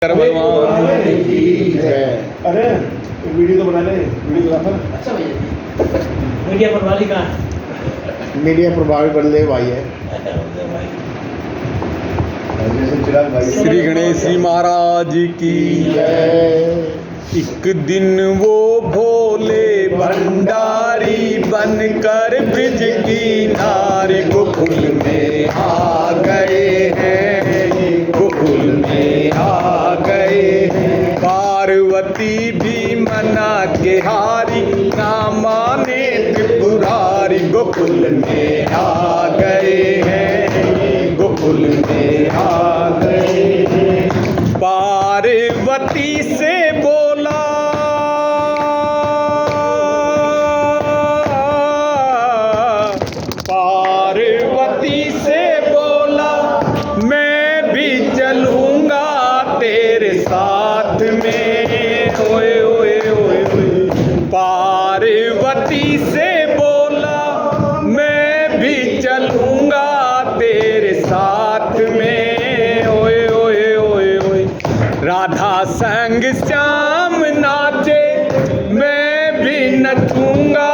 भगवान की जय। अरे वीडियो तो बना ले, वीडियोग्राफर। अच्छा भैया मीडिया प्रभारी कहाँ है? मीडिया प्रभारी बदले भाई है चिराग भाई। श्री गणेश जी महाराज की जय। एक दिन वो भोले भंडारी बनकर ब्रिज की नारी गोकुल में आ गए हैं, गोकुल में आ गए हैं। पार्वती भी मना के हारी, ना माने त्रिपुरारी गोकुल में आ गए हैं, गोकुल में आ गए हैं। पार्वती से बोला पार्वती से बोला मैं भी चलूंगा तेरे साथ में। ओए ओए ओए ओए। पार्वती से बोला मैं भी चलूंगा तेरे साथ में। ओए ओए ओए ओए। राधा संग श्याम नाचे मैं भी नचूंगा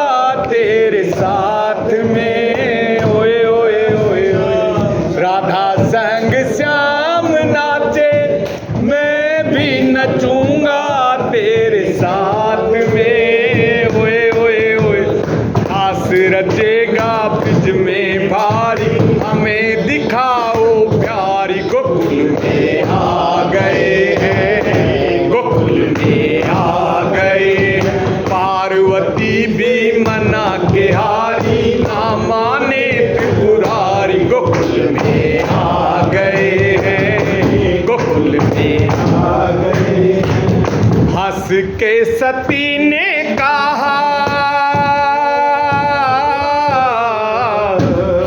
तेरे साथ में। ओए ओए ओए ओए। राधा संग श्याम नाचे मैं भी नचूंगा तेरे साथ में। ओए ओए ओए। आस रचेगा ब्रिज में भारी, हमें दिखाओ प्यारी गोकुल में आ गए हैं, गोकुल में आ गए। पार्वती भी मना के हारी, ना माने त्रिपुरारी गोकुल में आ गए हैं, गोकुल में आ गए। हंस के सती ने कहा,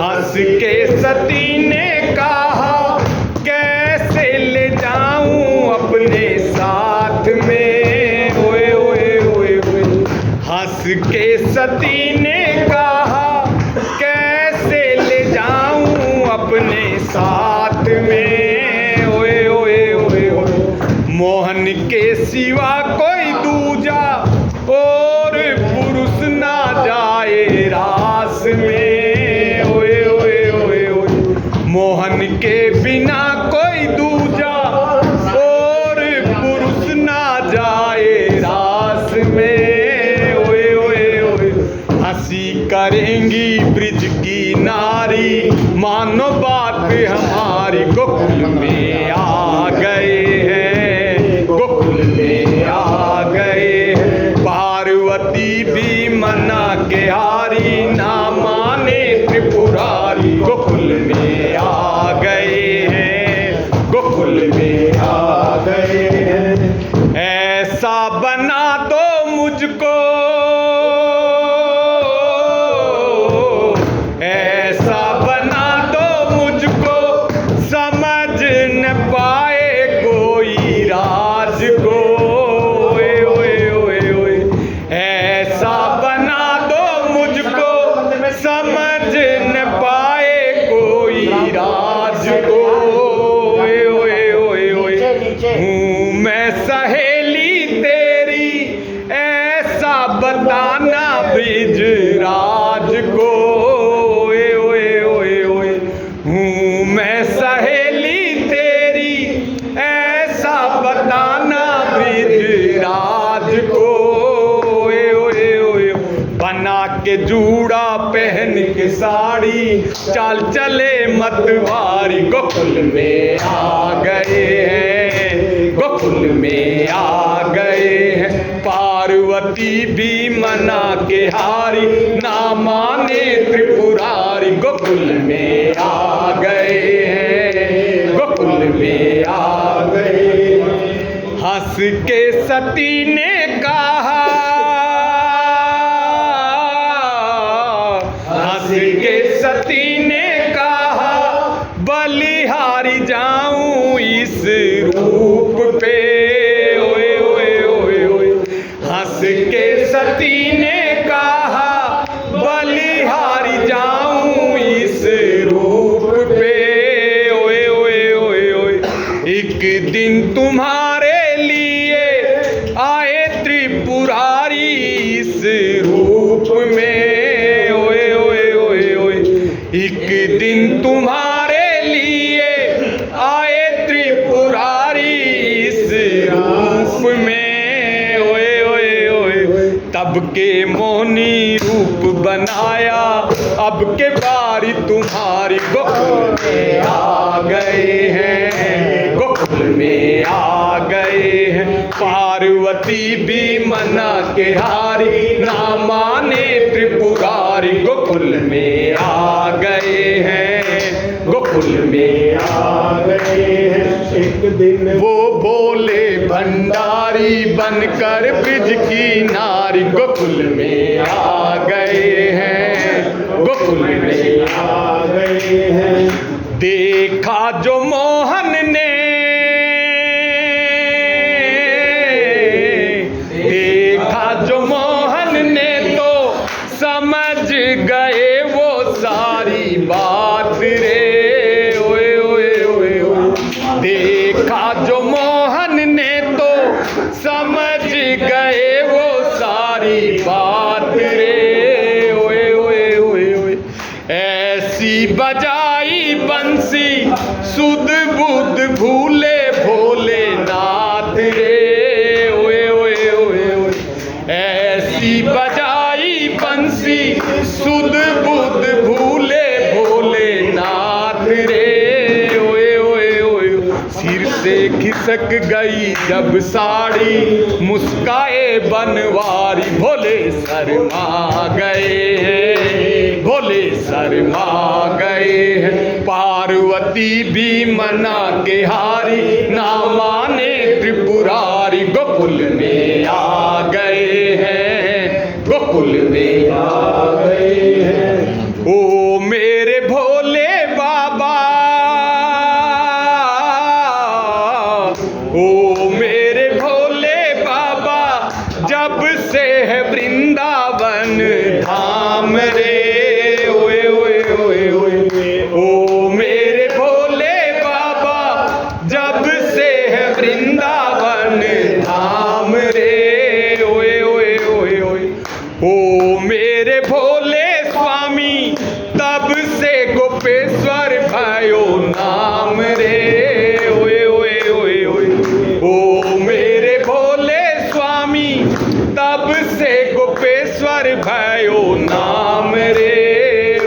हंस के सती ने कहा कैसे ले जाऊं अपने साथ में। ओए ओए ओए ओए। हंस के सती ने कहा कैसे ले जाऊं अपने साथ में। ओए ओए ओए ओए। मोहन के सिवा कोई दूजा और पुरुष ना जाए रास में। ओए ओए ओए ओए। मोहन के बिना कोई दूजा और पुरुष ना जाए रास में। ओए ओए ओए। हंसी करेंगी ब्रिज की नारी, मानो बात हमारी गोकुल में आ गए हैं, गोकुल में आ गए हैं। पार्वती भी मना के हारी, ना माने त्रिपुरारी गोकुल में आ गए हैं, गोकुल में आ गए हैं। ऐसा बना दो मुझको, ऐसा बना दो मुझको समझ न पाए कोई राज को। ओए ओए ओए ओए। ऐसा बना दो मुझको समझ न पाए कोई राज को। ओए ओए ओए ओए। हूँ मैं सहेली तेरी, ऐसा बताना ब्रिज राज को। ओए ओए ओए ओए। हूँ मैं सहेली तेरी, ऐसा बताना ब्रिज राज को। ओए ओए ओए। बना के जूड़ा पहन के साड़ी, चाल चले मतवारी गोकुल में आ गए हैं, गोकुल में आ गए हैं। पार्वती भी मना के हारी, ना माने त्रिपुरारी गोकुल में आ गए हैं, गोकुल में आ गए। हंस के सती ने कहा, हंस के सती ने कहा बलिहारी जाऊं इस रूप पे। ओए ओए ओए ओए। हंस के सती ने कहा बलिहारी जाऊं इस रूप पे। ओए ओए ओए ओए। एक दिन तुम्हारा सबके मोहनी रूप बनाया, अब के बारी तुम्हारी गोकुल में आ गए हैं, गोकुल में आ गए हैं। पार्वती भी मना के हारी, ना माने त्रिपुरारी, गोकुल में आ गए हैं, गोकुल में आ गए हैं। एक दिन वो बोले भंडारी बनकर ब्रिज की नारी, गोकुल में आ गए हैं, गोकुल में आ गए हैं। देखा जो मोहन ने, देखा जो मोहन ने तो समझ गए वो सारी बात रे, ओए ओए ओए ओए। देखा जो मोहन ने तो समझ गए वो सारी बात रे, ओए ओए ओए ओए। ऐसी बजाई बंसी सुध बुध भूले भोलेनाथ रे, ओए ओए ओए ओए। ऐसी बजाई बंसी सुध बुध भूले भोलेनाथ रे, ओए ओए ओए। सिर से खिसक गई जब साड़ी, मुस्काए बनवारी, भोले शर्मा गए हैं, भोले शर्मा गए हैं। पार्वती भी मना के हारी, ना माने त्रिपुरारी, गोकुल में आ गए हैं, गोकुल में आ गए हैं। ओ मेरे भोले बाबा, ओ मेरे भोले बाबा, जब से है वृंदावन धाम रे, ओए ओए ओए ओए। ओ मेरे भोले बाबा, जब से है वृंदावन धाम रे, ओए ओए ओए ओए। ओ मेरे भोले स्वामी, तब से गोपेश्वर भयो नाम रे, ओए ओए ओए ओए। ओ मेरे भोले स्वामी, तब से गोपेश्वर भयो नाम रे,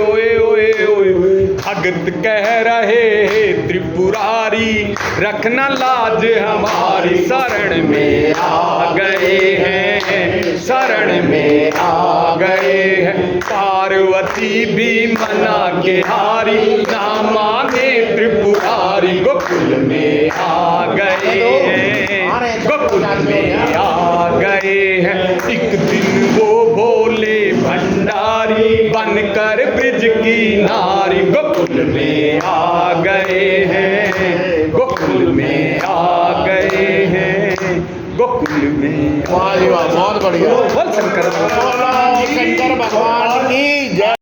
ओए ओए ओए। भगत कह रहे हैं त्रिपुरारी, रखना लाज हमारी, शरण में आ गए हैं, शरण में आ गए हैं। पार्वती भी मना के हारी, ना माने त्रिपुरारी, गोकुल में आ गए हैं, गोकुल में आ गए हैं। एक दिन वो भोले भंडारी बनकर ब्रिज की नारी, गोकुल में आ गए हैं, गोकुल में आ गए हैं, गोकुल में। वाह जी वाह, बहुत बढ़िया। बोल शंकर शंकर भगवान की जय।